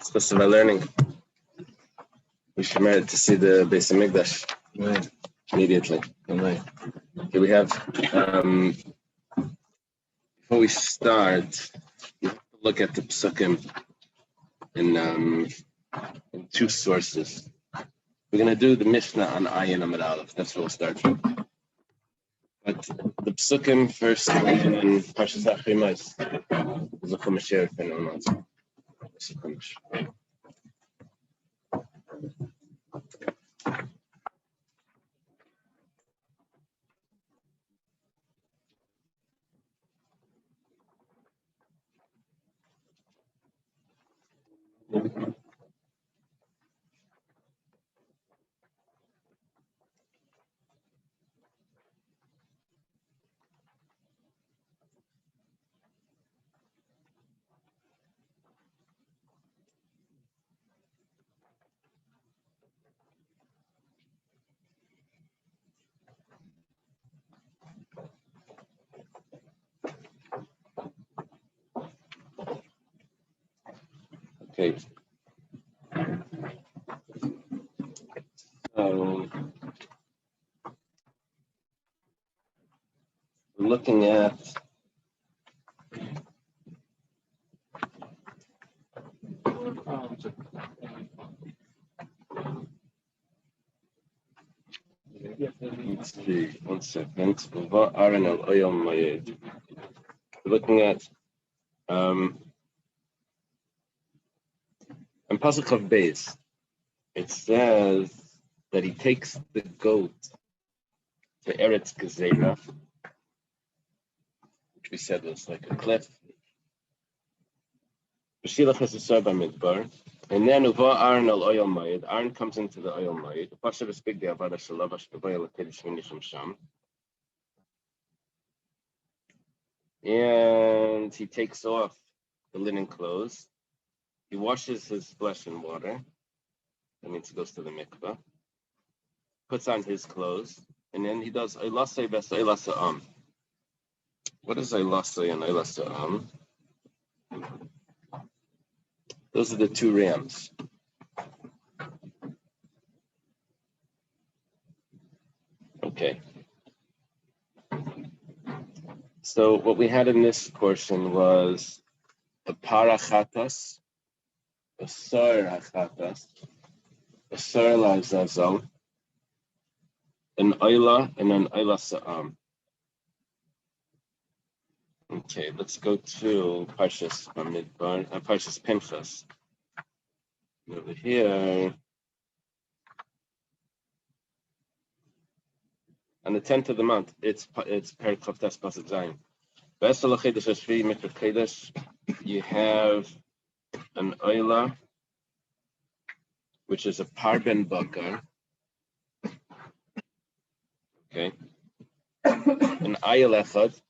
Supposed to be learning. We should merit to see the Beis Hamikdash immediately. Okay, we have before we start, you have to look at the psukim in two sources. We're going to do the Mishnah on Ayin Amud Aleph. That's where we'll start from. But the psukim first in Parshas Achimos is a chumash here if anyone wants. It's a chumash. Okay. So we're looking at let's see, 1 second. We're looking at in Pasuk of Beis, it says that he takes the goat to Eretz Gezerah, which we said was like a cliff. And then Uva Aaron al Oyel Mayid. Aaron comes into the Oyel Mayid. And he takes off the linen clothes. He washes his flesh in water. That means he goes to the mikveh. Puts on his clothes. And then he does Eilasei ves Eilasa'am. What is Eilasei and Eilasa'am? Those are the two rams. Okay. So what we had in this portion was a parachatas, a sar hachatas, a sar la'zazal, an oila, and an oila sa'am. Okay, let's go to Parshas Bamidbar, Parshas Pinchas. Over here, on the 10th of the month, it's Perek Chavtes Pasuk Zayin. V'esel l'chedesh hashvi mikra kedesh. You have an oila, which is a parben bakar. Okay, an ayil echad.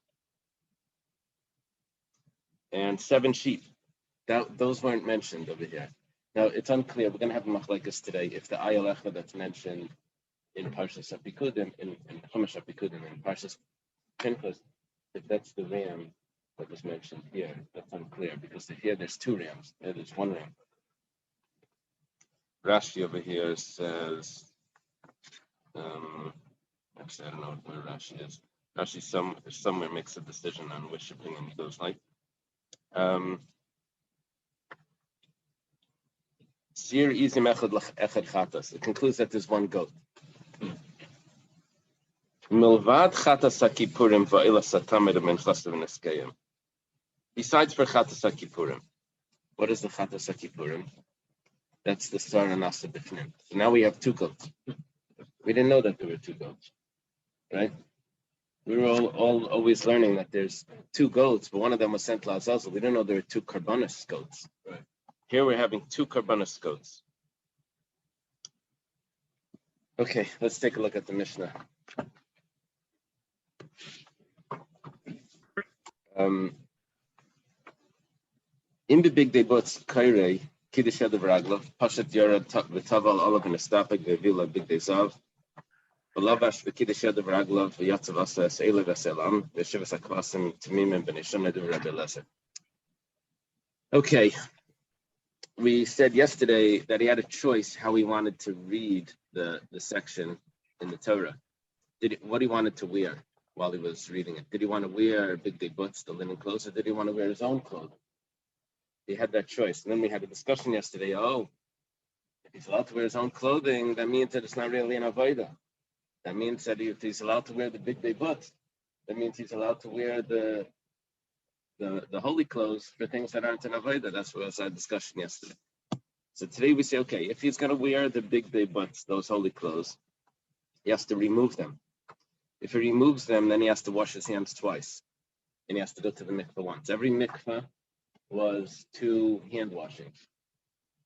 And 7 sheep. Those weren't mentioned over here. Now it's unclear. We're going to have a machlekes today if the ayil echad that's mentioned in Parshas Apikudim, in Chumash Apikudim, in Parshas Pinchas, if that's the ram that was mentioned here. That's unclear because here there's 2 rams. There's 1 ram. Rashi over here says, actually I don't know where Rashi is. Rashi somewhere makes a decision on which opinion he goes like. Sir izim echad chatas. It concludes that there's 1 goat. Milvad chatas hakipurim va'ila satamed min chasav neskayim. Besides for chatas hakipurim, what is the chatas hakipurim? That's the sar anasa b'fnim. So now we have 2 goats. We didn't know that there were 2 goats, right? We were all always learning that there's 2 goats, but one of them was sent to Azazel. We didn't know there were 2 karbanos goats. Right. Here we're having 2 karbanos goats. Okay, let's take a look at the Mishnah. In the big day bots kairei kiddush yadav raglav pashat yara v'taval olav v'nestapik v'vila big day zav. Lavash v'kiddush yadav raglav v'yatzav asa es'ele v'selam v'shivas akvasim t'mimim b'nesham nedu Rabbi Lezer. Okay, we said yesterday that he had a choice how he wanted to read the section in the Torah. What he wanted to wear while he was reading it. Did he want to wear big day butts, the linen clothes, or did he want to wear his own clothing? He had that choice. And then we had a discussion yesterday. Oh, if he's allowed to wear his own clothing, that means that it's not really an avodah. That means that if he's allowed to wear the big day butts, that means he's allowed to wear the holy clothes for things that aren't an avodah. That's what was our discussion yesterday. So today we say, okay, if he's going to wear the big day butts, those holy clothes, he has to remove them. If he removes them, then he has to wash his hands twice. And he has to go to the mikveh once. Every mikveh was 2 hand washings.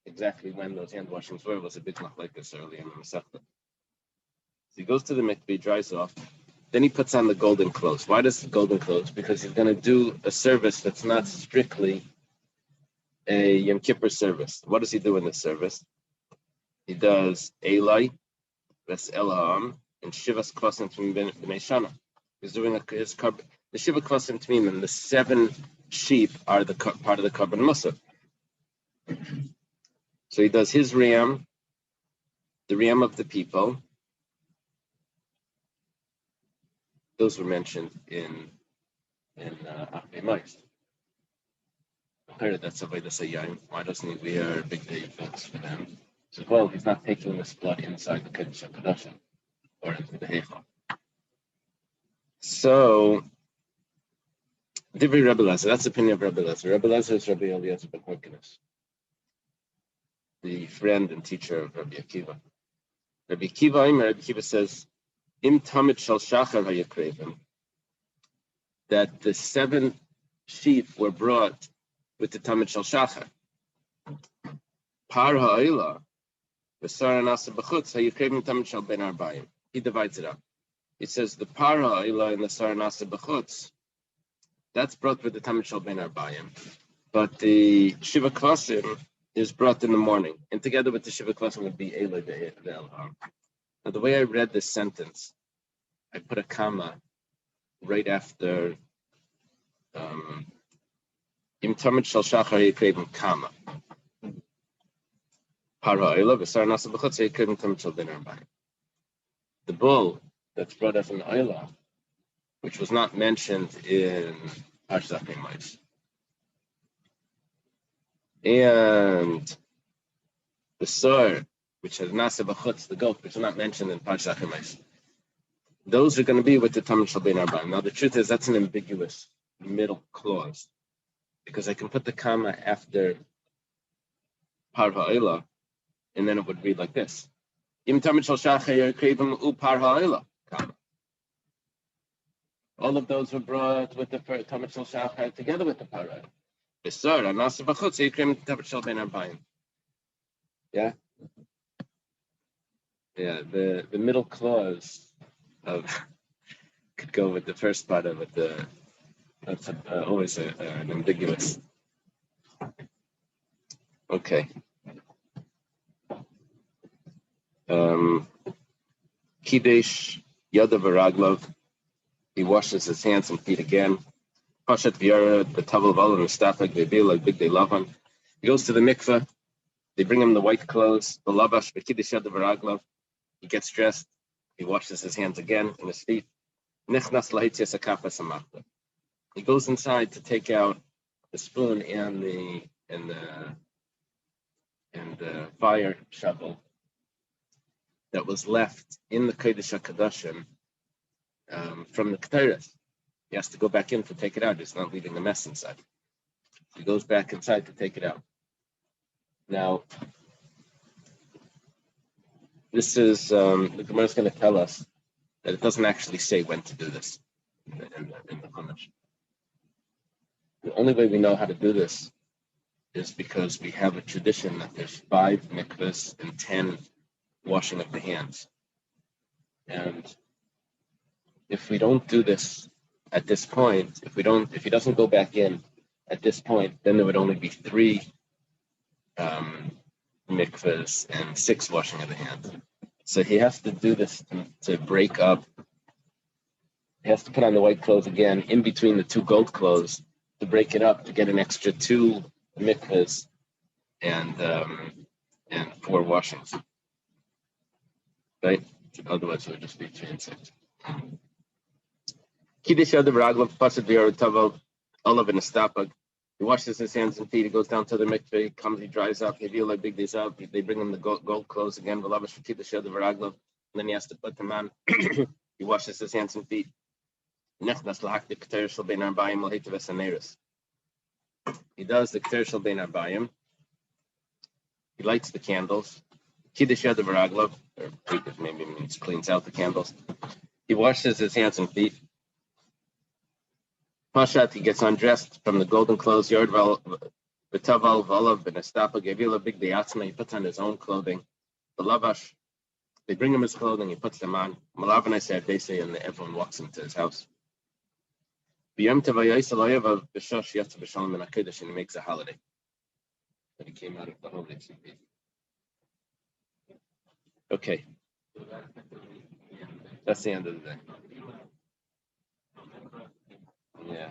Exactly when those hand washings were was a big machlekes early in the Masechta. So he goes to the mikveh, he dries off, then he puts on the golden clothes. Why does the golden clothes? Because he's going to do a service that's not strictly a Yom Kippur service. What does he do in this service? He does Elai, Ves Elaham, and Shivas Kvasim B'nei Shana. He's doing the Shiva Kvasim Tmimim, the 7 sheep are the part of the Karban Musaf. So he does his ram, the ram of the people. Those were mentioned in Akbei Mais. That's Avodah Sayyim. Why doesn't he wear big day boots for them? So, well, he's not taking this blood inside the Kodesh HaKadoshim or into the Heichal. So, Divrei Rebbe Lezer, that's the opinion of Rebbe Lezer. Rebbe Lezer is Rabbi Eliezer ben Horkinus, the friend and teacher of Rabbi Akiva. Rabbi Akiva says, Im Tamid Shal Shachar HaYakrevim, that the 7 sheep were brought with the Tamid Shal Shachar. Par Ha'ila, V'sar Anasa B'chutz HaYakrevim Tamid Shal Ben Arbayim. He divides it up. He says the Par Ha'ila and the Sar Anasa B'chutz, that's brought with the Tamid Shal Ben Arbayim. But the Shiva Kvasim is brought in the morning, and together with the Shiva Kvasim would be Eloi Ve'elham. Now, the way I read this sentence, I put a comma right after Im Tamid Shal Shachar Yakrevim, comma. Par Ha'ila V'sar Anasa B'chutz Yakrevim Tamid Shal Ben Arbayim. The bull that's brought as an Oila, which was not mentioned in Parshas Akbei, and the Sor, which has Nasa B'chutz, the goat, which is not mentioned in Parshas Akbei, those are going to be with the Tamid Shal Ben Arbayim. Now, the truth is that's an ambiguous middle clause, because I can put the comma after Par Ha'ila, and then it would read like this: Im Tamid Shal Shachar Yakrevim U Par Ha'ila, comma. All of those were brought with the Tamid Shal Shachar together with the Par Ha'ila. B'sar Anasa B'chutz Yakrevim Tamid Shal Ben Arbayim. Yeah, the middle clause of could go with the first part of it. That's always an ambiguous. Okay. Kidesh Yadav V'Raglov. He washes his hands and feet again. Pashat V'Yara the Tavel Val and Stafak Ve'Bil like Big Day Lavan. He goes to the mikveh. They bring him the white clothes. The lavash Kidesh Yadav V'Raglov. He gets dressed. He washes his hands again and his feet. Nichnas Lahitzias Akafas Amachta. He goes inside to take out the spoon and the fire shovel that was left in the Kodesh HaKadoshim from the Ketores. He has to go back in to take it out. He's not leaving a mess inside. He goes back inside to take it out. Now, this is the Gemara is going to tell us that it doesn't actually say when to do this in the Chumash. The only way we know how to do this is because we have a tradition that there's 5 mikvahs and 10 washing of the hands. And if we don't do this at this point, if he doesn't go back in at this point, then there would only be 3 mikvahs and 6 washing of the hands. So he has to do this to break up. He has to put on the white clothes again in between the 2 gold clothes to break it up to get an extra 2 mikvahs and 4 washings, right? Otherwise, it would just be 3 and 6. Kiddush Yadav Raglav Pasad V'Yar Tavel Olav in a Stapag. He washes his hands and feet. He goes down to the mikveh. He comes. He dries up. He feel big days up. They bring him the gold clothes again. V'Lavash for Kiddush Yadav Raglav. And then he has to put them on. He washes his hands and feet. Nechnas lahak the Keter Shel Bein Arbayim L'Heitev Esaneris. He does the Keter Shel Bein Arbayim. He lights the candles. Kiddush Yadav Raglav, or maybe means cleans out the candles. He washes his hands and feet. Pashat, he gets undressed from the golden clothes. Yard v'taval v'olav v'nestapa gevila big deyatzma. He puts on his own clothing. The lavash, they bring him his clothing. He puts them on. Malavanai said they say, and everyone walks into his house. B'yom tevayis alayev b'shosh yatsa b'shalom in Hakadosh, and he makes a holiday. But he came out of the holiday season. Okay, that's the end of the day. Yeah,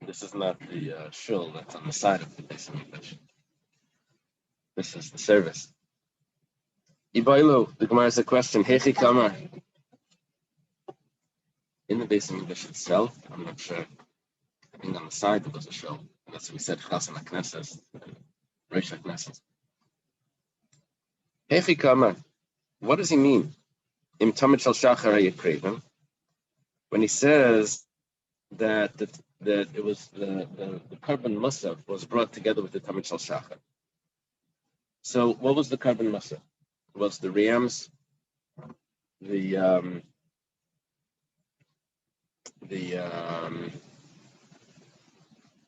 this is not the shul that's on the side of the Beis Hamikdash. This is the service. Ibailu, the Gemara has a question. Hechi Kamar. In the Beis Hamikdash itself, I'm not sure. I think on the side there was a shul. That's what we said. Chasan HaKnesses, Reish HaKnesses. Hechi Kamar. What does he mean? Im Tamid Shal Shachar HaYekrevim. When he says that it was the carbon musaf was brought together with the Tamid Shal Shachar. So what was the carbon musaf? It was the rams, the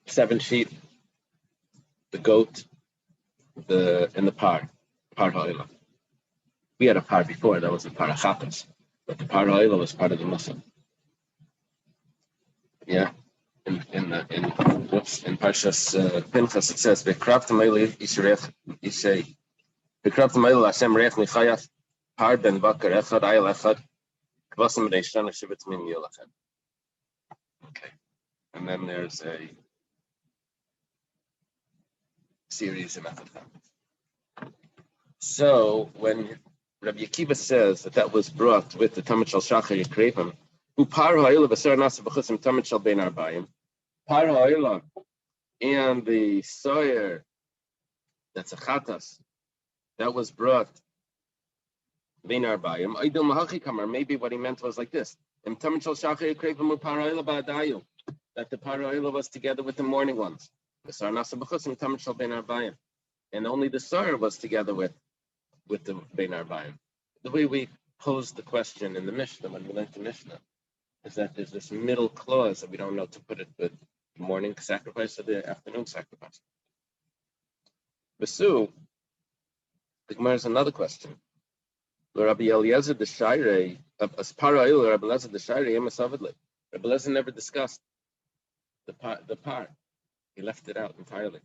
7 sheep, the goat, and the par ha'ila. We had a par before, that was the par ha'chatas, but the par ha'ila was part of the musaf. Yeah, in Parshas Pinchas it says Bekraftam Eili Yishrech Yishay Bekraftam Eili Hashem Reich Michayas Par Ben Bakar Echad Ayel Echad Kvasam Reishan Shivitz Min Yil Echad. Okay, and then there's a series of methods. So when Rabbi Akiva says that was brought with the Tamid Shal Shachar Yekrevim, Par ha'ila v'ser nasa b'chusim tamid shel bein arbayim. Par ha'ila and the soyer, that's a chatas, that was brought bein arbayim. Aydil mahachi kamar. Maybe what he meant was like this: Im tamid shel shachar yekrevim par ha'ila ba'adayu. That the par ha'ila was together with the morning ones. V'ser nasa b'chusim tamid shel bein arbayim, and only the soyer was together with the bein arbayim. The way we posed the question in the Mishnah when we learned the Mishnah is that there's this middle clause that we don't know to put it with the morning sacrifice or the afternoon sacrifice. Besu, the Gemara has another question. Rabbi Eliezer the Shairei, Aspara Rabbi Eliezer the Shairei, Emasavidli. Rabbi Eliezer never discussed the par. He left it out entirely.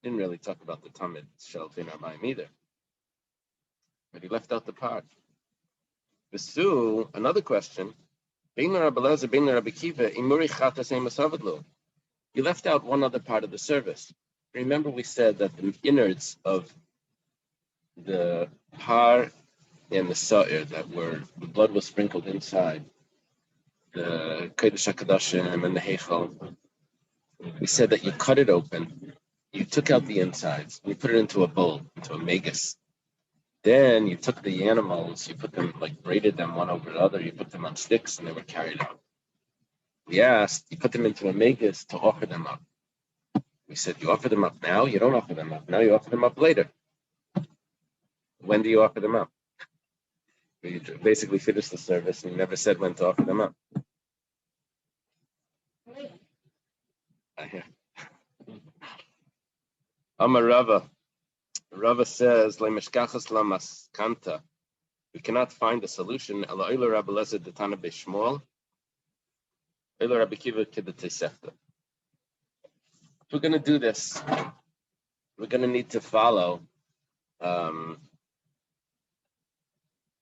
Didn't really talk about the Tamid Shel Bein Arbayim either. But he left out the par. Besu, another question. He left out one other part of the service. Remember we said that the innards of the par and the sa'ir the blood was sprinkled inside the Kodesh HaKadoshim and the Heichal. We said that you cut it open, you took out the insides, and you put it into a bowl, into a magus. Then you took the animals, you put them, braided them one over the other, you put them on sticks, and they were carried out. We asked, you put them into a magus to offer them up. We said, you offer them up now? You don't offer them up now, you offer them up later. When do you offer them up? We basically finished the service and never said when to offer them up. Amar Rava. Rava says, we cannot find a solution. If we're going to do this, we're going to need to follow Rabbi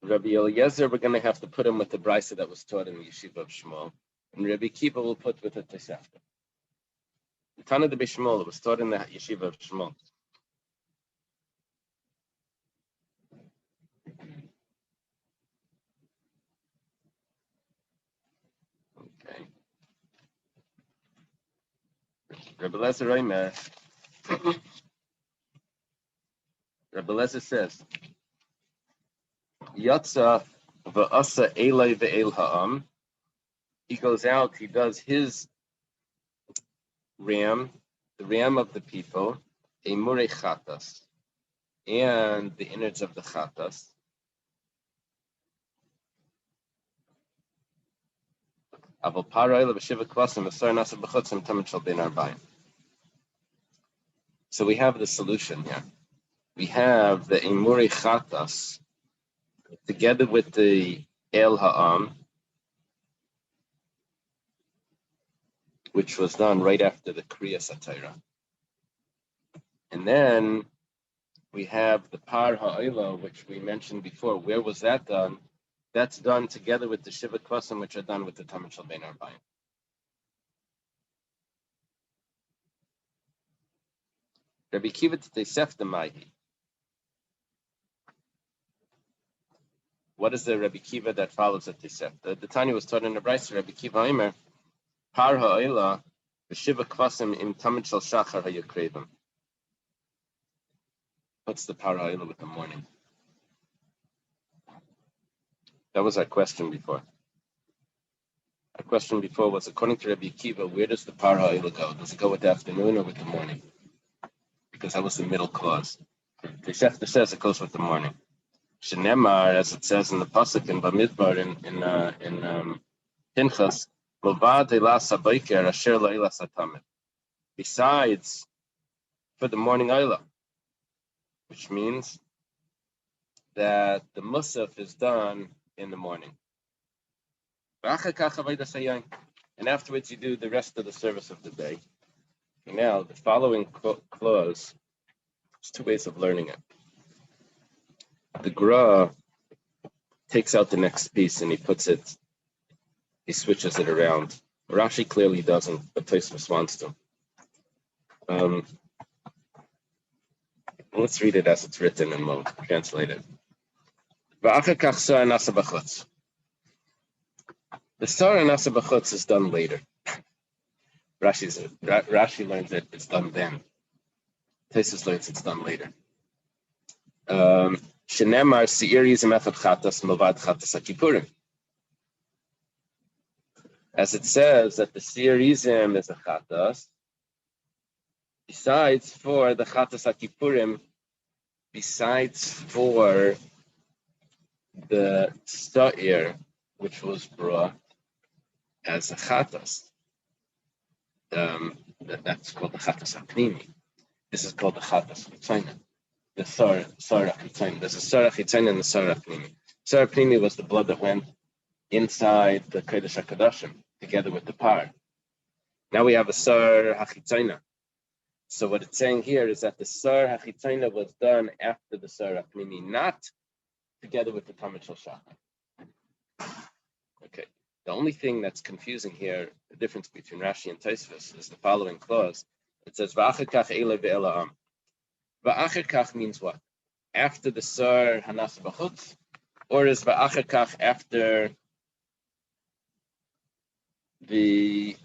Eliezer. We're going to have to put him with the brisa that was taught in the yeshiva of Shmuel, and Rabbi Kiva will put with the Tosefta. The Tana de Bishmol, it was taught in the yeshiva of Shmuel. Okay. Rebbe Lezer Reimer, Rebbe Lezer says, Yatsa v'asa elai ve'el ha'am. He goes out, he does his ram, the ram of the people, a murei chatas, and the innards of the chatas. So we have the solution here. We have the emurei chatas together with the el ha'am, which was done right after the Kriya Satira. And then we have the Par Ha'ila, which we mentioned before. Where was that done? That's done together with the Shiva Kvasim, which are done with the Tamid Shel Bein Arbayim. Rabbi Kiva T'Teisefta Mahi. What is the Rabbi Kiva that follows at T'Teisefta? The Tanya was taught in the Brisa, Rabbi Kiva Aimer, Par Ha'ila, the Shiva Kvasim im Tamid Shel Shachar HaYakrevim. What's the Par Ha'ila with the morning? That was our question before. Our question before was, according to Rabbi Kiva, where does the Par Ha'ila go? Does it go with the afternoon or with the morning? Because that was the middle clause. The Shefta says it goes with the morning. Shenemar, as it says in the pasuk in Bamidbar in Pinchas, besides for the morning Ayla, which means that the musaf is done in the morning. And afterwards you do the rest of the service of the day. Now, the following clause, there's two ways of learning it. The Gra takes out the next piece and he switches it around. Rashi clearly doesn't, but Tosfos wants to. Let's read it as it's written and we'll translate it. The Sar Nasa B'chutz is done later. Rashi learns that it's done then. Tosfos learns it's done later. Shenemar Se'irizim Echad Chatas Milvad Chatas HaKippurim. As it says that the Se'irizim is a Chatas, besides for the Chatas HaKippurim, besides for the Sa'ir, which was brought as a Chatas. That's called the Chatas HaPnimi. This is called the Chatas HaChaina. The Sar HaChitzayim. There's a Sar HaChitzayim and the Sar HaPnimi. Sar HaPnimi was the blood that went inside the Kodesh HaKadoshim, together with the Par. Now we have a Sar HaChitzayim. So what it's saying here is that the Sar HaChitzayim was done after the Sar HaPnimi, not together with the Tamid Shel Shachar. Okay. The only thing that's confusing here, the difference between Rashi and Tosfos, is the following clause. It says, V'achar kach ele ve'ela am. V'achar kach means what? After the Sar Hanas B'chutz? Or is V'achar kach after the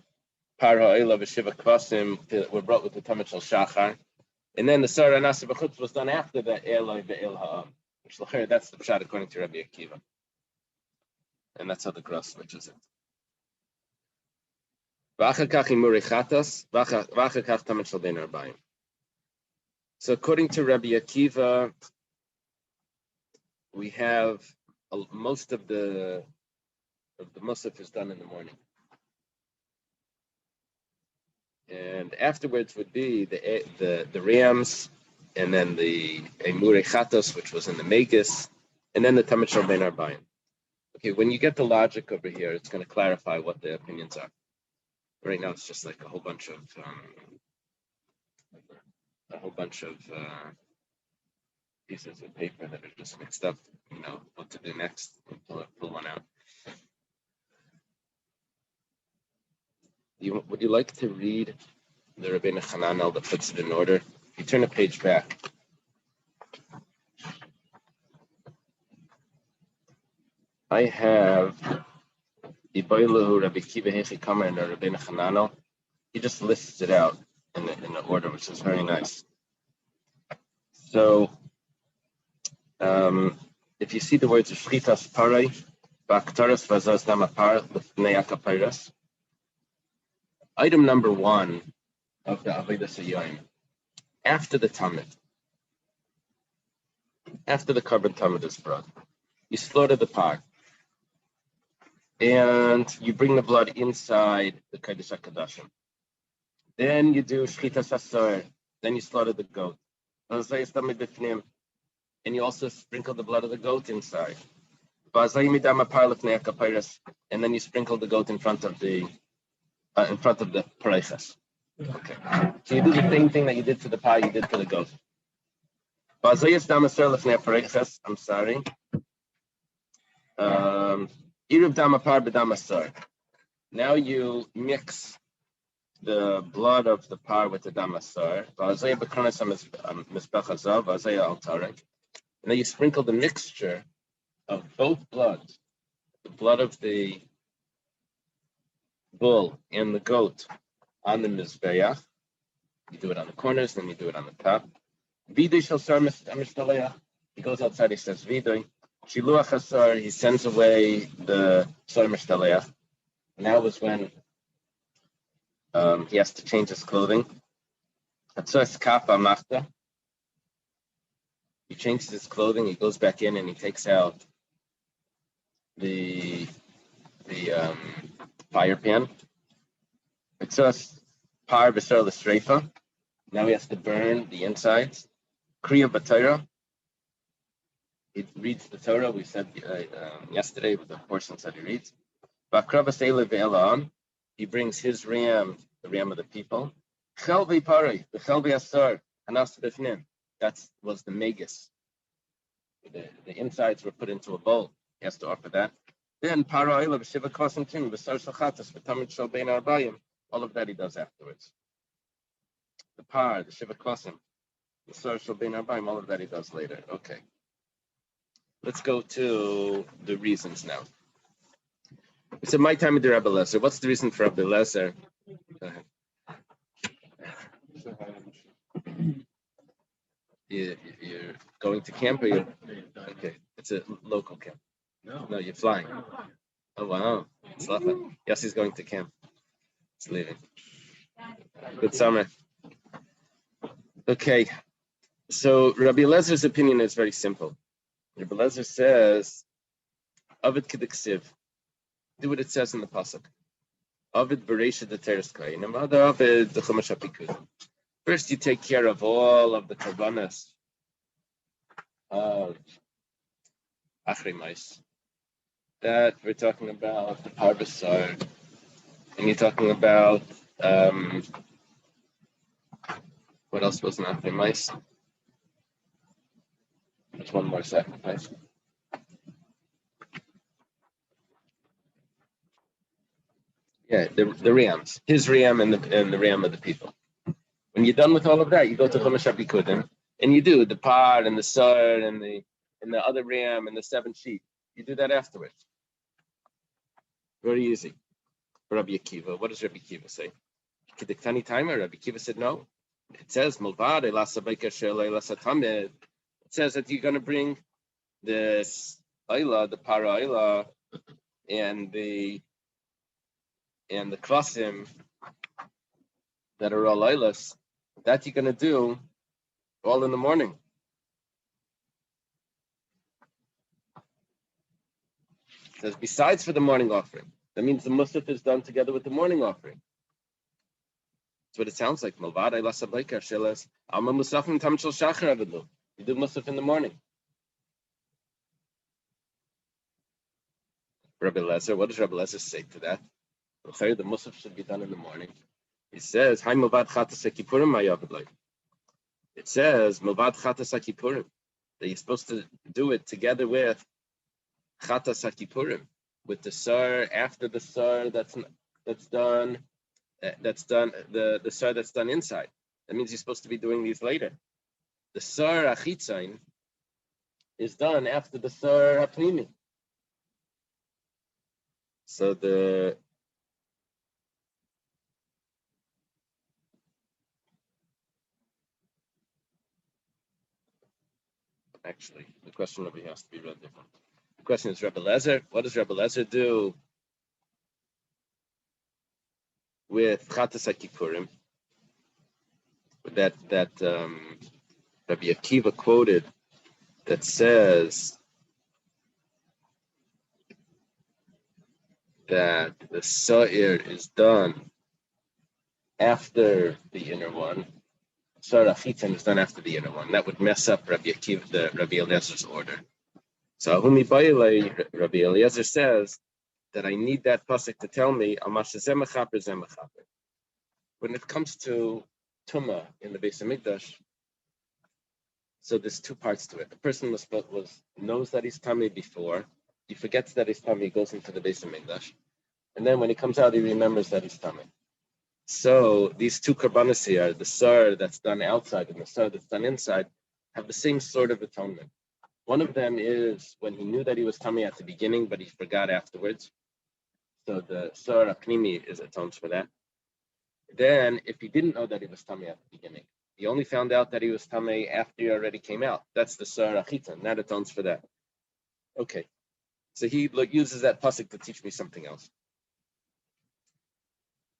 Par Ha'ela V'shiva Kvasim were brought with the Tamid Shel Shachar? And then the Sar Hanas B'chutz was done after the Eloi Ve'el Ha'am. Which, that's the pshat according to Rabbi Akiva. And that's how the Gra switches it. So according to Rabbi Akiva, we have most of the musaf is done in the morning. And afterwards would be the rams, and then the emurei chatos, which was in the megas, and then the Tamid Shel Bein Arbayim. Okay, when you get the logic over here, it's going to clarify what the opinions are. Right now, it's just like a whole bunch of pieces of paper that are just mixed up. You know what to do next. Pull one out. Would you like to read the Rabbeinu Hananel that puts it in order. If you turn a page back, I have the Boilu Rabbi Kiva Hechi Kamer and the Rabbeinu Hananel. He just lists it out in the order, which is very nice. So, if you see the words Shchitas Parai, Baktaras Vazaz Damapar, Lefnei Akapairas, item number 1 of the Avodas Hayoim, after the Tamid, after the carbon Tamid is brought, you slaughter the par, and you bring the blood inside the Kodesh HaKodashim. Then you do Shchitas Asar, then you slaughter the goat. And you also sprinkle the blood of the goat inside. And then you sprinkle the goat in front of the parechas. Okay. So you do the same thing that you did for the pie, you did for the goat. I'm sorry. Now you mix the blood of the par with the damasar. And then you sprinkle the mixture of both bloods, the blood of the bull and the goat, on the mizbeach. You do it on the corners, then you do it on the top. Vidoy shel sar mishtaleach. He goes outside, he says vidoy. Shiluach hasar, he sends away the sar mishtaleach. Now is when he has to change his clothing. Hatzos kapa machta. He changes his clothing, he goes back in and he takes out the fire pan. Hatzos par b'ser l'streifa. Now he has to burn the insides. Kriya b'Torah. He reads the Torah. We said yesterday with the portions that he reads. V'akravas ele ve'elam. He brings his ram, the ram of the people. Chel v'pari, v'chel v'asar, hanas b'fnim. That was the magus. The insides were put into a bowl. He has to offer that. Then para ele v'shiva kosim tim v'sar shachatas v'tamid shel bein arbayim. All of that he does afterwards. The par, the shiva kosim, the sar shel bein arbayim. All of that he does later. Okay. Let's go to the reasons now. So my time with the Rabbi Lezer. What's the reason for Rabbi Lezer? Go ahead. You're going to camp, or you're okay? It's a local camp. No, you're flying. Oh wow, it's lovely. Yes, he's going to camp. He's leaving. Good summer. Okay, so Rabbi Lezer's opinion is very simple. Rabbi Lezer says, "Avid kediksiv." Do what it says in the pasuk. Avid bereisha the teres kayin, and other avid the chumash hapikud. First, you take care of all of the karbanas of achrimais. That we're talking about the parvasar, and you're talking about what else was an achrimais? There's one more sacrifice. Yeah, the rams, his ram and the ram of the people. When you're done with all of that, you go to Chumash HaPikudim, and you do the par and the sar and the other ram and the 7 sheep. You do that afterwards. Very easy. Rabbi Akiva, what does Rabbi Akiva say? Kediktani timer. Rabbi Akiva said no. It says Mulvad It says that you're going to bring this Ayla, the para Ayla, and the klasim that are all Aylas, that you're going to do all in the morning. It says besides for the morning offering. That means the musaf is done together with the morning offering. That's what it sounds like. You do musaf in the morning. Rabbi Lezer, what does Rabbi Lezer say to that? The musaf should be done in the morning. He says, it says, that you're supposed to do it together with Chatas HaKippurim, with the sar, after the sar that's done, that's done, the sar that's done inside. That means you're supposed to be doing these later. The sar achitzain is done after the sar hapnimi. So actually, the question over here has to be read different. The question is, Rebbe Lezer, what does Rebbe Lezer do with Chatas HaKippurim? That Rabbi Akiva quoted that says that the Sa'ir is done after the inner one. Sa'ir Achitzin is done after the inner one. That would mess up Rabbi Akiva, the Rabbi Eliezer's order. So Humi Bailei, Rabbi Eliezer says that I need that pasuk to tell me when it comes to Tumah in the Beis Hamikdash. So there's two parts to it. The person knows that he's tummy before. He forgets that he's tummy, he goes into the Beis Hamikdash. And then when he comes out, he remembers that he's tummy. So these two karbanos here, the sar that's done outside and the sar that's done inside, have the same sort of atonement. One of them is when he knew that he was tummy at the beginning, but he forgot afterwards. So the sar apnimi atones for that. Then, if he didn't know that he was tummy at the beginning, he only found out that he was tummy after he already came out. That's the sar achitan. That atones for that. Okay. So he uses that pasuk to teach me something else.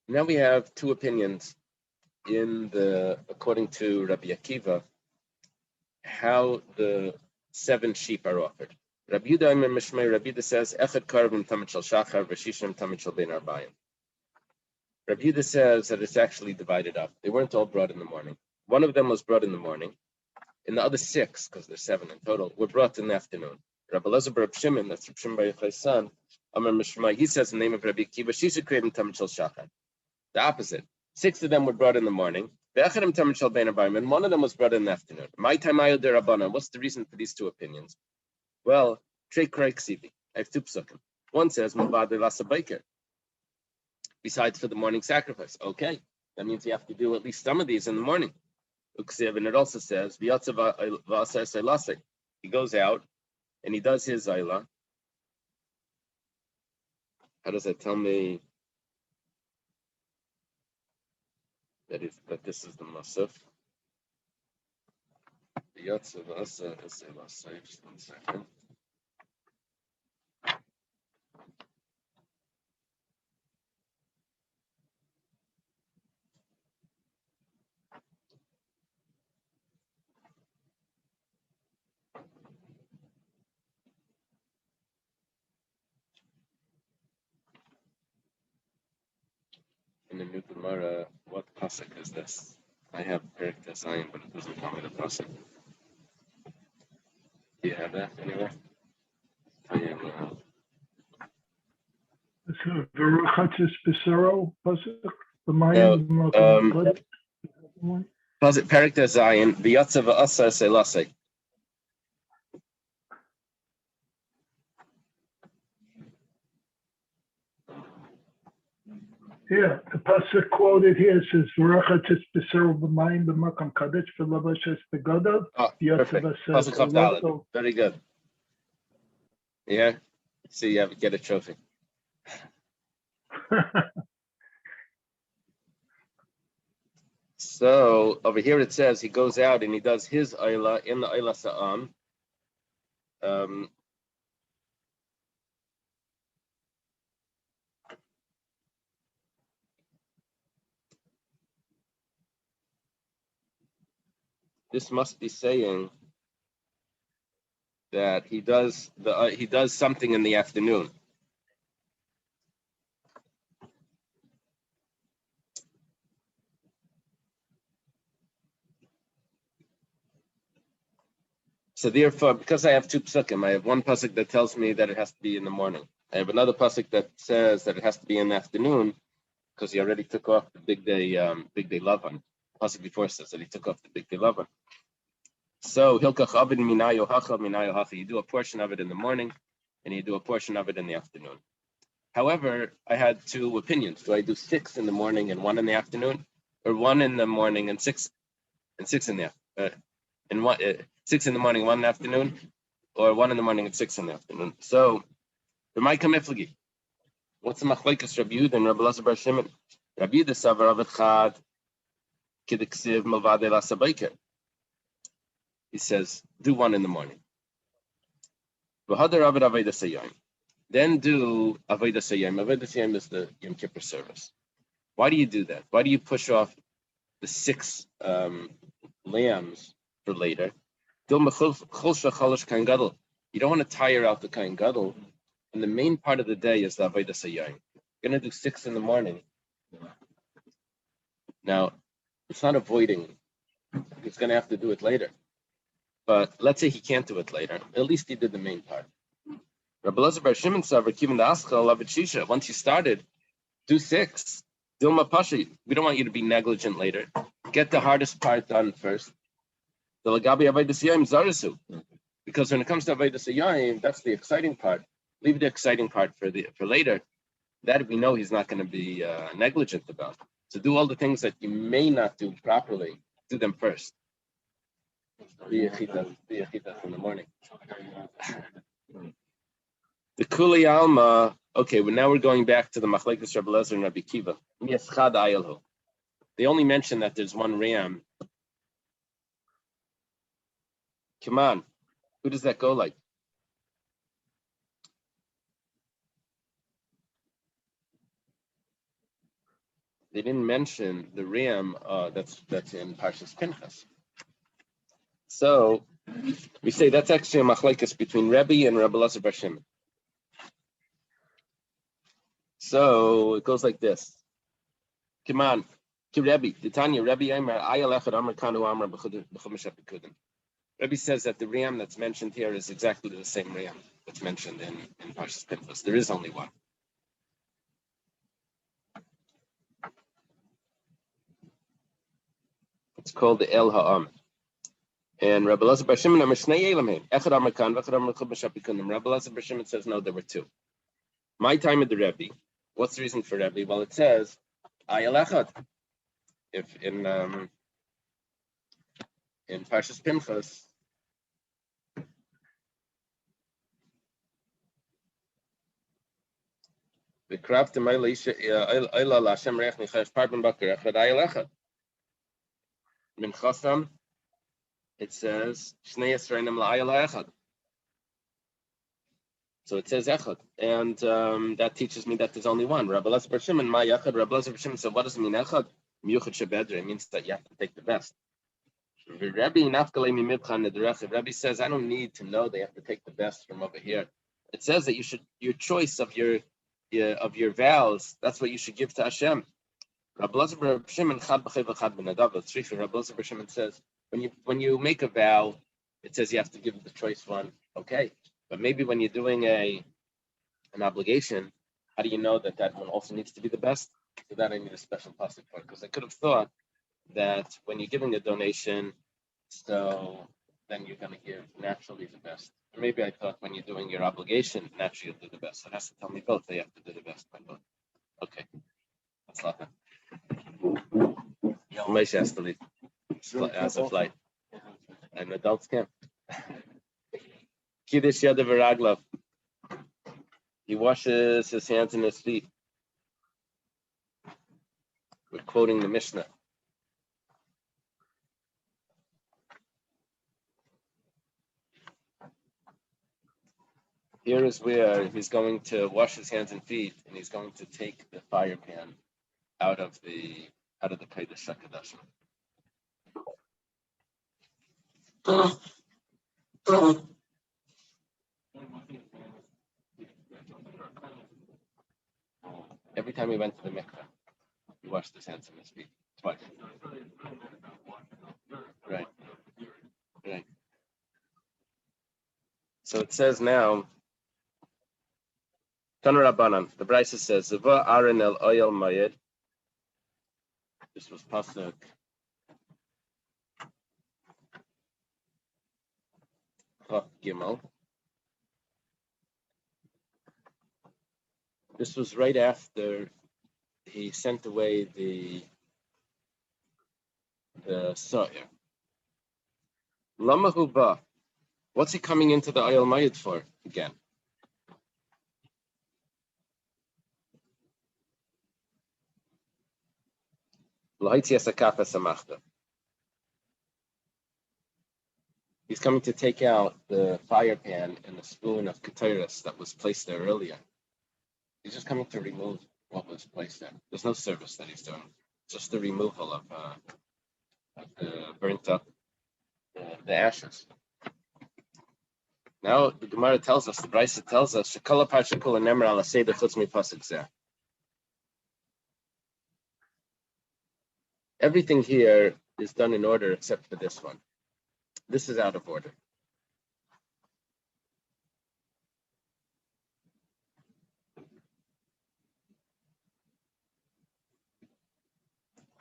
Now we have two opinions according to Rabbi Akiva, how the 7 sheep are offered. Rabbi Yehuda says, Echad karvim tamid shel shachar v'shishim tamid shel bein arbayim. Rabbi Yehuda says that it's actually divided up. They weren't all brought in the morning. One of them was brought in the morning, and the other 6, because there's 7 in total, were brought in the afternoon. Rabbi Elazar bar Shimon, that's Rabbi Shimon bar Yochai's son, Amar Mishmai, he says in the name of Rabbi Akiva, Shisha Krevim tamid shel shachar. The opposite. 6 of them were brought in the morning. And one of them was brought in the afternoon. What's the reason for these two opinions? Well, I have 2 psukim. One says, besides for the morning sacrifice. Okay, that means you have to do at least some of these in the morning. And it also says, he goes out and he does his ayla. How does that tell me that this is the Masuf? Just 1 second. In the new Gemara, what pasuk is this? I have Perik Tesayin, but it doesn't tell me the pasuk. Do you have that anywhere? Veruchatis Pesaro pasuk. The pasuk Perik Tesayin, v'yatzav v'asa selasek. Yeah, the pasuk quoted here says "V'rachatis b'sero b'mayim b'makam kadesh v'lavashes begodav." Perfect. Pasuk Chav Daled. Very good. Yeah. See, you have to get a trophy. So over here it says he goes out and he does his ayla in the ayla sa'am. This must be saying that he does something in the afternoon. So therefore, because I have 2 psukim, I have one pasuk that tells me that it has to be in the morning. I have another pasuk that says that it has to be in the afternoon, because he already took off the big day lavan. Pasuk before says that he took off the big day lavan. So hilkach avid minayo hacha. You do a portion of it in the morning, and you do a portion of it in the afternoon. However, I had two opinions. Do I do 6 in the morning and 1 in the afternoon, or 1 in the morning and 6 in the and 6 in the morning, 1 in the afternoon, or 1 in the morning and 6 in the afternoon? So, the Maika Miflagi. What's the machlekes Rabbi Yehuda and Rabbi Elazar bar Shimon? Rabbi Yehuda savar avet chad kidiksiv malvade lasabayker. He says, do 1 in the morning. V'hadar avet aveda sayayim. Then do aveda sayayim. Aveda sayayim is the Yom Kippur service. Why do you do that? Why do you push off the 6 lambs for later? You don't want to tire out the kain gadol. And the main part of the day is the aveda sayayim. You're going to do 6 in the morning. Now, it's not avoiding. He's going to have to do it later. But let's say he can't do it later. At least he did the main part. Rabbi Elazar bar Shimon savar kivin the aschal lavet shisha. Once you started, do 6. Dilma pasha. We don't want you to be negligent later. Get the hardest part done first. The lagabi aveda sayayim zarasu. Because when it comes to aveda sayayim, that's the exciting part. Leave the exciting part for later. That we know he's not going to be negligent about. So do all the things that you may not do properly. Do them first. Be a chitas in the morning. The Kuli Alma. Okay, well now we're going back to the machlekes Rabbi Elazar and Rabbi Kiva. They only mention that there's 1 ram. Come on, who does that go like? They didn't mention the ram that's in Parshas Pinchas. So we say that's actually a machlekes between Rebbe and Rabbi Elazar bar Shimon. So it goes like this. Come on, Rebbe, Titania, Rebbe Rebbe says that the ram that's mentioned here is exactly the same ram that's mentioned in Parshas Pinchas. There is only 1. It's called the El Ha'am. And Rabbi Elazar bar Shimon Rabbi Elazar bar Shimon says no, there were 2. My time of the Rebbe. What's the reason for Rebbe? Well, it says Ayal Echad. If in Parshas Pinchas, the craft of Ayla Lashem Reich Nichash Parben Bakar Echad Ayal Echad. Min Chasam, it says Shnei Yisraelim LaAyal Echad. So it says Echad, and that teaches me that there's only 1. Rabbi Elazar bar Shimon, my Echad. Rabbi Elazar bar Shimon said, what does it mean Echad? Miyuchad Shebedre. It means that you have to take the best. Rabbi says, I don't need to know they have to take the best from over here. It says that you should, your choice of your vows, that's what you should give to Hashem. Rabbi Elazar bar Shimon says, when you make a vow, it says you have to give the choice one. Okay, but maybe when you're doing an obligation, how do you know that one also needs to be the best? So that I need a special pasuk for, because I could have thought that when you're giving a donation, so then you're going to give naturally the best. Or maybe I thought when you're doing your obligation, naturally you'll do the best. So it has to tell me both. They have to do the best by both. Okay, that's not that. Moshe has to leave. As a flight. And adults can. Kiddush Yadav V'Raglav. He washes his hands and his feet. We're quoting the Mishnah. Here is where he's going to wash his hands and feet, and he's going to take the fire pan out of the Kodesh HaKadoshim. Every time he went to the mikveh, he washed his hands and his feet twice. Right. So it says now, Tanu Rabbanan, the Brisa says, Zava Aaron el Oyel Mayed. This was pasuk Gimel. This was right after he sent away the Sa'ir. Lama Huba. What's he coming into the Ayal Mayid for again? He's coming to take out the fire pan and the spoon of Keteris that was placed there earlier. He's just coming to remove what was placed there. There's no service that he's doing. Just the removal of the burnt up the ashes. Now the Gemara tells us, the Brisa tells us, Shekala Parshakula Nemer Ala Seder Chutz Mi Pasuk Zeh. Everything here is done in order except for this one. This is out of order.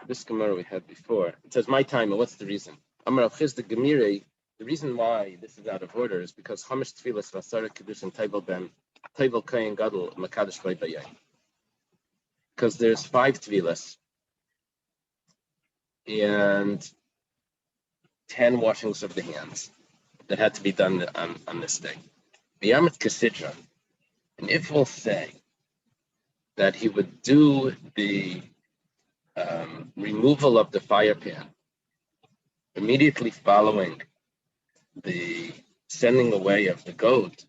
This Gemara we had before. It says, my time, and what's the reason? Amar Rav Chizda Gemire, the reason why this is out of order is because Chamish Tfilas Vasara Kedushin and Taival Ben, Taival Kayin Gadol, Makadish Baybayay. Because there's 5 Tfilas and 10 washings of the hands that had to be done on this day. Biyamet Kesidra, and if we'll say that he would do the removal of the fire pan immediately following the sending away of the goat,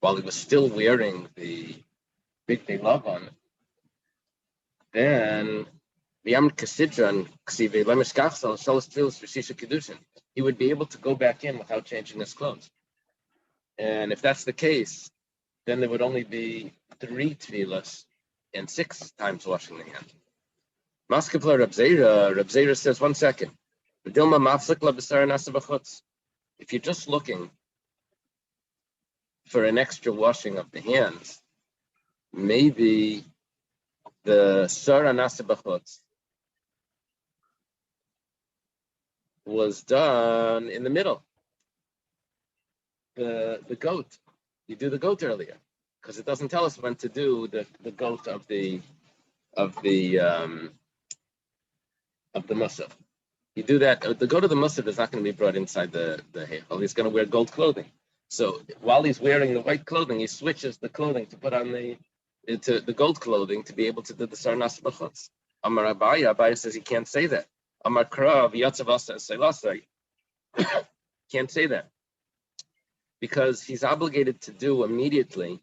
while he was still wearing the big day love on, then he would be able to go back in without changing his clothes. And if that's the case, then there would only be 3 tefillas and 6 times washing the hand. Maskepler Reb Zera says, 1 second. If you're just looking for an extra washing of the hands, maybe the Sara Nasa B'chutz was done in the middle. The goat. You do the goat earlier, because it doesn't tell us when to do the goat of the Musaf. You do that. The goat of the Musaf is not going to be brought inside the Heichal. He's going to wear gold clothing. So while he's wearing the white clothing, he switches the clothing to put on the gold clothing to be able to do the Sarnas B'chutz. Amar Abaya says he can't say that. Amar Krav Yatzav Asa Seilasai can't say that, because he's obligated to do immediately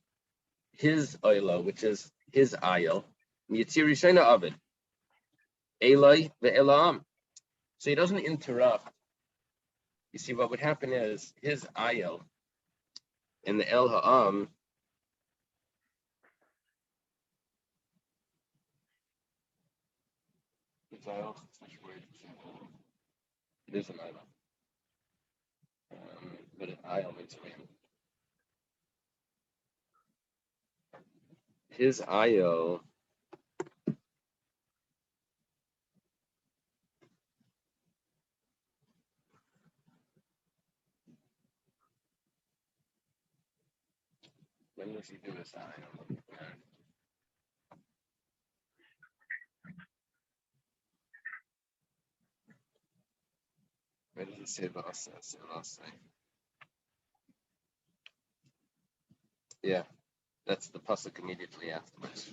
his oila, which is his ayil, Yitzir Rishona Avid, Eloi ve'elam. So he doesn't interrupt. You see, what would happen is his ayil in the El Ha'am it is an ayil. But an ayil means ram. His ayil when does he do his ayil? Where does it say V'asa? Yeah, that's the pasuk immediately afterwards.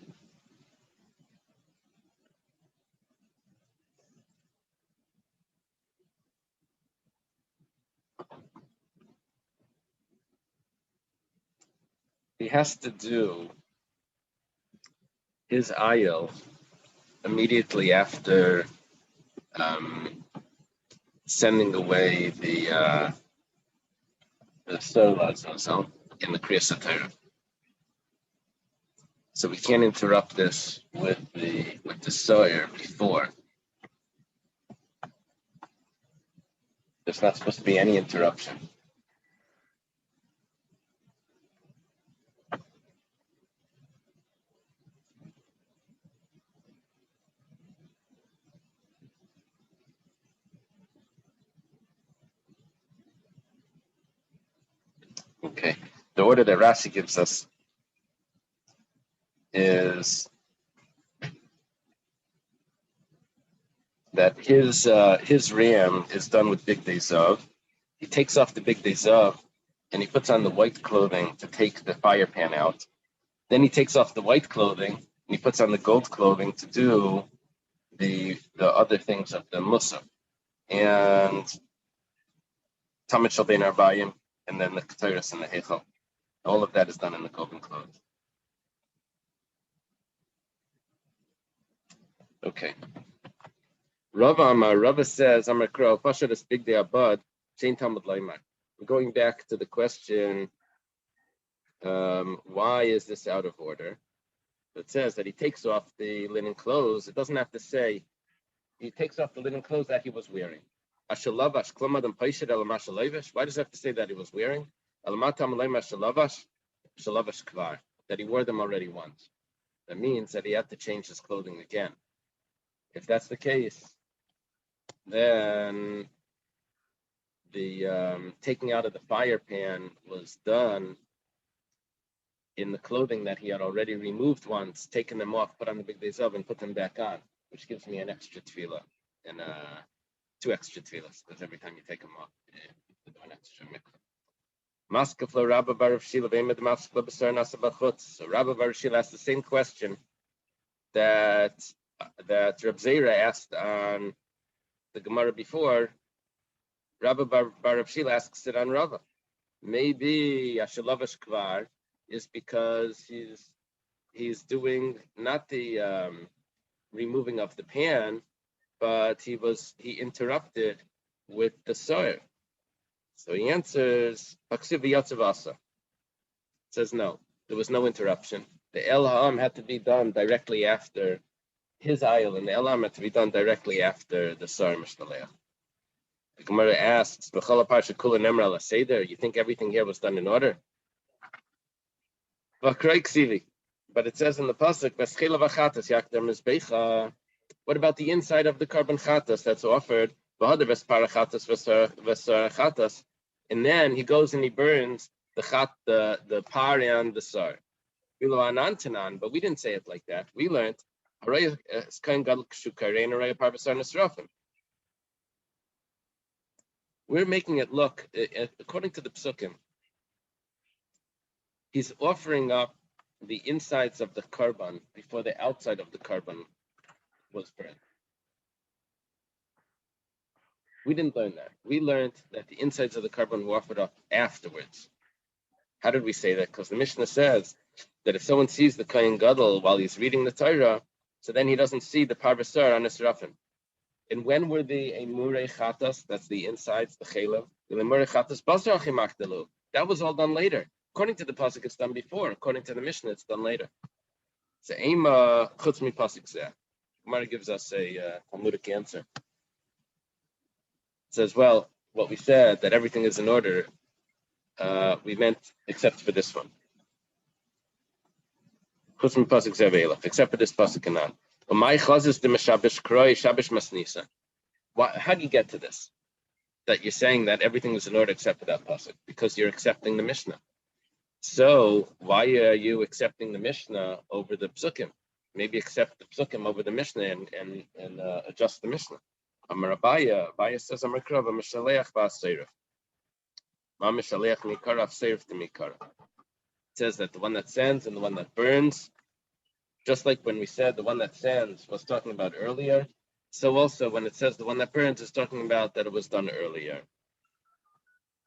He has to do his ayil immediately after sending away the solas in the Kriya Satira. So we can't interrupt this with the Sawyer before. There's not supposed to be any interruption. Okay. The order that Rashi gives us is that his ram is done with big zav. He takes off the big zav and he puts on the white clothing to take the fire pan out. Then he takes off the white clothing and he puts on the gold clothing to do the other things of the musaf. And Tamid Shalbein Arbayim, and then the Keteris and the Heichel. All of that is done in the golden clothes. Okay. Rava says, Amar Kro, Pashat is big day abad, Chain Talmud Laimar. We're going back to the question, why is this out of order? It says that he takes off the linen clothes. It doesn't have to say he takes off the linen clothes that he was wearing. Why does it have to say that he was wearing? That he wore them already once. That means that he had to change his clothing again. If that's the case, then the taking out of the fire pan was done in the clothing that he had already removed once, taken them off, put on the big days of, and put them back on, which gives me an extra tefillah and 2 extra tefillahs, because every time you take them off, you have to do an extra mikvah. Maskeflo Rabba Bar Shila Beimed Maskeflo B'Sar Nasa B'Chutz. So Rabba Bar Shila asked the same question that Reb Zera asked on the Gemara before. Rabba Bar Shila asks it on Rava. Maybe Ashalavish Kvar is because he's doing not the removing of the pan, but he interrupted with the soil. So he answers, says no, there was no interruption. The El Ha'am had to be done directly after his aisle, and the El Ha'am had to be done directly after the Sar Mishnaleach. The Gemara asks, you think everything here was done in order? But it says in the pasuk, what about the inside of the carbon chatas that's offered? And then he goes and he burns the par and the sar. But we didn't say it like that. We learned we're making it look, according to the psukim, he's offering up the insides of the carbon before the outside of the carbon was burned. We didn't learn that. We learned that the insides of the carbon were offered up afterwards. How did we say that? Because the Mishnah says that if someone sees the Kohen Gadol while he's reading the Torah, so then he doesn't see the parvasar on his rafim. And when were the emurei chatas? That's the insides, the chelav. The emurei chatas basar achimachdalu. That was all done later. According to the pasuk, it's done before. According to the Mishnah, it's done later. So ema chutz mi pasuk zeh. Gemara gives us a Talmudic answer. It says, well, what we said, that everything is in order, we meant except for this one. Chutz mi pasuk zeh ve'elach. Except for this pasuk kanan. How do you get to this? That you're saying that everything is in order except for that pasuk? Because you're accepting the Mishnah. So why are you accepting the Mishnah over the psukim? Maybe accept the psukim over the Mishnah and adjust the Mishnah. Amar Abaya says, Amar Krav, Mishaleach ba'aseirif. Ma mishaleach mikara seirif to mikara. It says that the one that sends and the one that burns, just like when we said the one that sends was talking about earlier, so also when it says the one that burns is talking about that it was done earlier.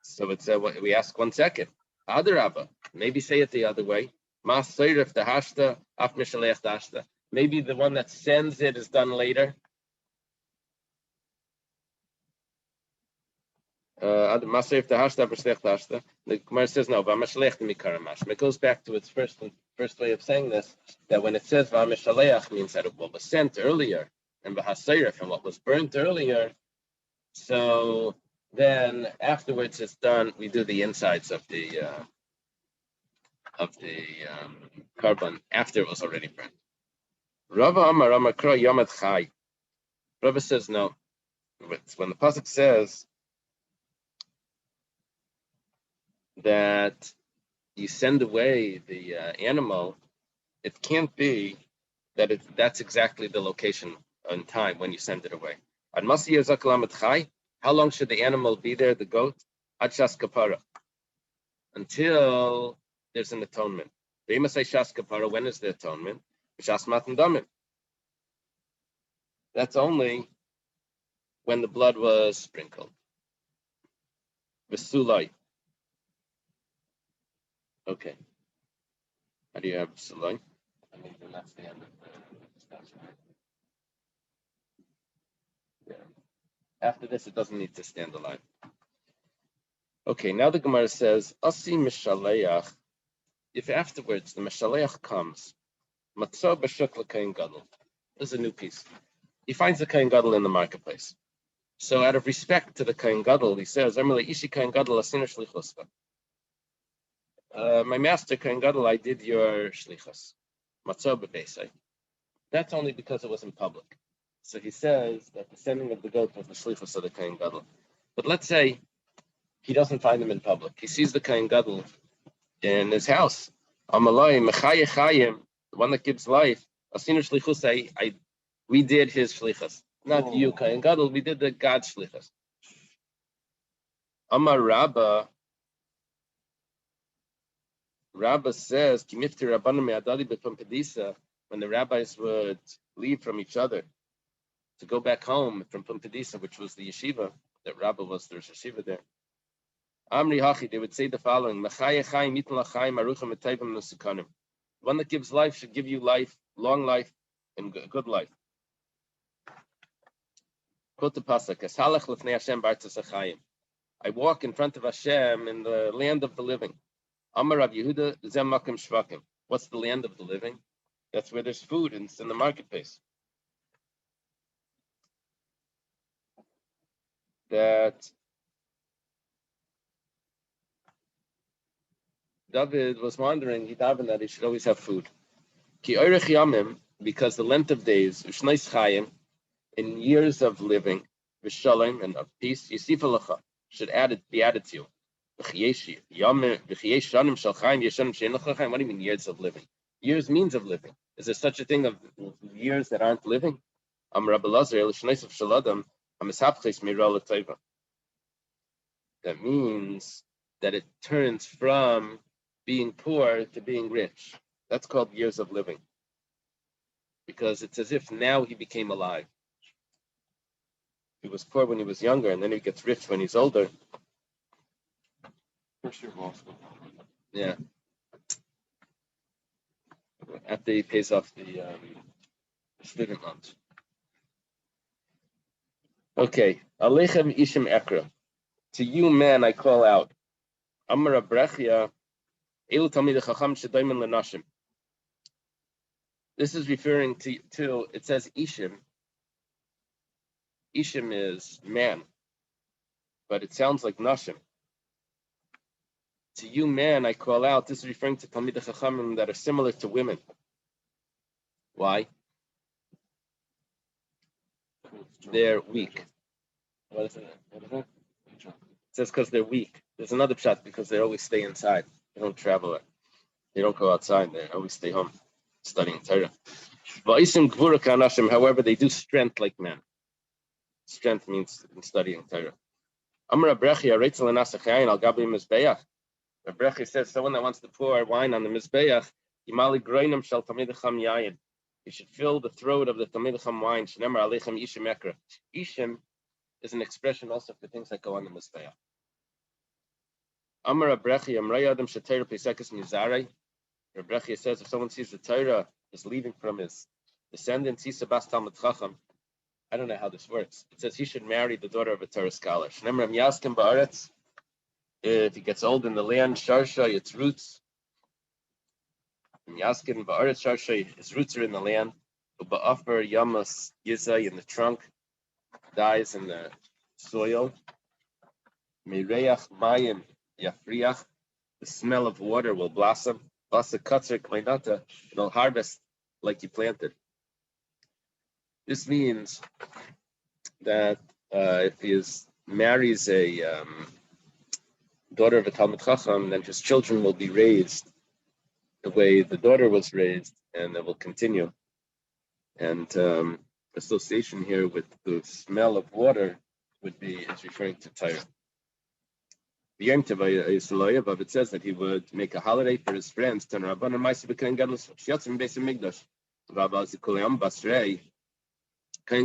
So it's we ask 1 second. Adarabba, maybe say it the other way. Ma seirif the hashta, af mishaleach dashta. Maybe the one that sends it is done later. The Gemara says no. It goes back to its first way of saying this, that when it says v'amishaleach means that what was sent earlier, and v'haseirif and what was burnt earlier. So then afterwards it's done. We do the insides of the carbon after it was already burnt. Rava Amar Amar Kro Yomad Chai. Rava says no. When the pasuk says that you send away the animal it can't be that that's exactly the location and time when you send it away. How long should the animal be there, the goat? Adshas kapara, until there's an atonement. When is the atonement? That's only when the blood was sprinkled. Vesulai. Okay. How do you have Vesulai? I mean, that's the end of the discussion. Yeah. After this, it doesn't need to stand alive. Okay, now the Gemara says, Asi Mishaleach, if afterwards the Mishaleach comes, Matzah B'Shuk L'Kayin Gadol. This is a new piece. He finds the Kayin Gadol in the marketplace. So out of respect to the Kayin Gadol, he says, Emily Ishi Kayin Gadol Asina Shlichuscha. My master Kayin Gadol, I did your shlichus. Matzah B'Beisai. That's only because it was in public. So he says that the sending of the goat was the shlichus of the Kayin Gadol. But let's say he doesn't find him in public. He sees the Kayin Gadol in his house. Amalai Mechayeh Chayim, the one that gives life. Asinu Shlichus, we did his shlichus. Not you, Kayin Gadol, we did the God's shlichus. Amar Rabba says, Kimifti Rabbanu Me'adali B'Pam Pedisa, when the rabbis would leave from each other to go back home from Pumbedisa, which was the yeshiva, that Rabba was the yeshiva there. Amri Hachi, they would say the following: the one that gives life should give you life, long life, and good life. Quote the pasuk: I walk in front of Hashem in the land of the living. Amar Rav Yehuda zem makom shvakim. What's the land of the living? That's where there's food and it's in the marketplace. That David was wondering, he davened that he should always have food. Ki oirech yamim, because the length of days, u'shneis chayim, in years of living, v'shalom, and of peace, yisifa lecha, should be added to you. V'chiesh shanim shel chayim, yeshanim she'en lecha chayim. What do you mean years of living? Years means of living. Is there such a thing of years that aren't living? Am Rabbi Lazar, l'shneis of shaladam, amishapches meira l'teva. That means that it turns from being poor to being rich. That's called years of living. Because it's as if now he became alive. He was poor when he was younger, and then he gets rich when he's older. First year of law school. Yeah. After he pays off the student loans. Okay. Aleichem ishim ekra. To you, man, I call out. Amar Abrechia. This is referring to, it says Ishim. Ishim is man, but it sounds like Nashim. To you, man, I call out. This is referring to Talmidei Chachamim that are similar to women. Why? They're weak. What is it? It says because they're weak. There's another pshat because they always stay inside. They don't travel. They don't go outside. They always stay home, studying Torah. However, they do strength like men. Strength means in studying Torah. Amar Abrechia, Abrechia says, someone that wants to pour wine on the Mizbeach, he should fill the throat of the Talmidei Chacham wine. Ishim is an expression also for things that go on the Mizbeach. Amar Abrechia, Abrechia says, if someone sees the Torah is leaving from his descendants, he's Sabas Talmid Chacham. I don't know how this works. It says he should marry the daughter of a Torah scholar. If he gets old in the land, Sharsha, its roots. Yaskin Ba'aretz Sharsha, his roots are in the land. Ba'afar Yamas Yizai in the trunk, dies in the soil. Meireach Mayim Yafriach, the smell of water will blossom. Basa Katzer Klainata, it'll harvest like you planted. This means that if he marries a daughter of a Talmid Chacham, then his children will be raised the way the daughter was raised, and it will continue. And association here with the smell of water is referring to Torah. It says that he would make a holiday for his friends. Kain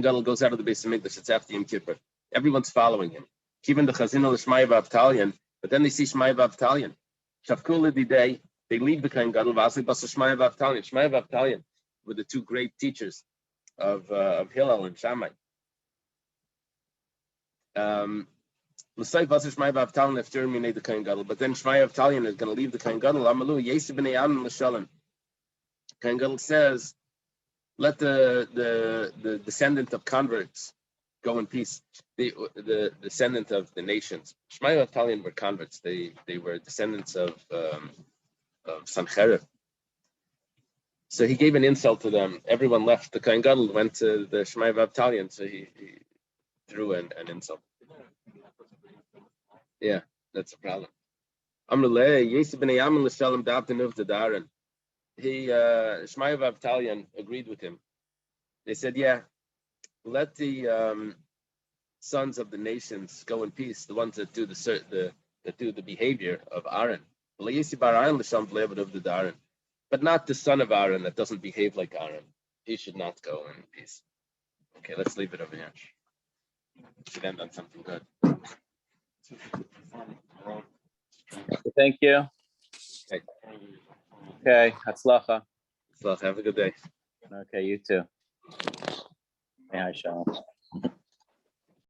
Gadol goes out of the Beis Hamikdash. It's after Yom Kippur. Everyone's following him. Even the Chazino l'Shmaya B'Avtalion, but then they see Shmaya B'Avtalion. Shavkula the day they leave the Kain Gadol. Vasli Bas Shmaya B'Avtalion. Shmaya B'Avtalion were the two great teachers of Hillel and Shammai. But then Shmaya B'Avtalion is going to leave the Kain Gadol. Amalu Yesib b'nei Am l'Shalom. Kain Gadol says, let the descendant of converts go in peace. The descendant of the nations. Shmaya B'Avtalion were converts. They were descendants of Sancherib. So he gave an insult to them. Everyone left. The Kain Gadol went to the Shmaya B'Avtalion, so he threw an insult. Yeah, that's a problem. Shmaya B'Avtalion agreed with him. They said, yeah, let the sons of the nations go in peace, the ones that do the behavior of Aaron. But not the son of Aaron that doesn't behave like Aaron. He should not go in peace. Okay, let's leave it over here. We should end on something good. Thank you. Okay, Hatzlacha. Have a good day. Okay, you too. Hey, hi, Shalom.